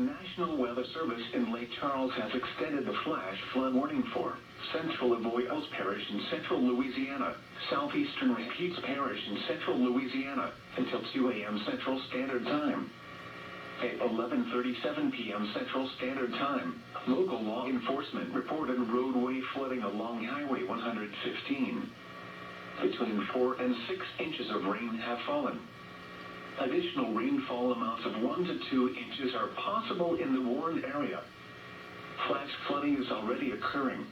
National Weather Service in Lake Charles has extended the flash flood warning for Central Avoyelles Parish in central Louisiana, southeastern Rapides Parish in central Louisiana, until 2 a.m. Central Standard Time. At 11:37 p.m. Central Standard Time, local law enforcement reported roadway flooding along Highway 115. Between 4 and 6 inches of rain have fallen. Additional rainfall amounts of 1 to 2 inches are possible in the warned area. Flash flooding is already occurring.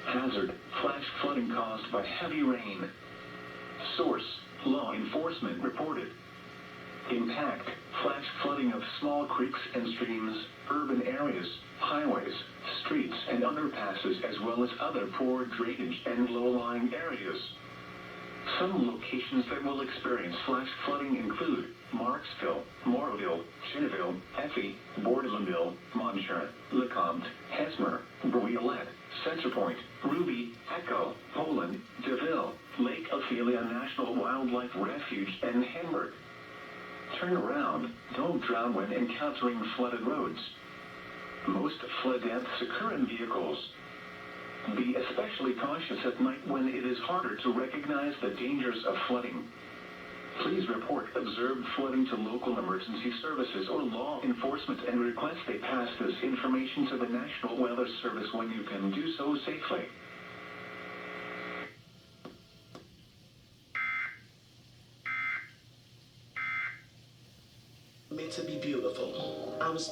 Hazard: flash flooding caused by heavy rain. Source: law enforcement reported. Impact: flash flooding of small creeks and streams, urban areas, highways, streets and underpasses, as well as other poor drainage and low-lying areas. Some locations that will experience flash flooding include Marksville, Moorville, Cheneville, Effie, Bordelandville, Montcharrat, Lecomte, Hesmer, Bruyolette, Centerpoint, Ruby, Echo, Poland, DeVille, Lake Ophelia National Wildlife Refuge, and Hamburg. Turn around. Don't drown when encountering flooded roads. Most flood deaths occur in vehicles. Be especially cautious at night when it is harder to recognize the dangers of flooding. Please report observed flooding to local emergency services or law enforcement and request they pass this information to the National Weather Service when you can do so safely. Meant to be beautiful. I was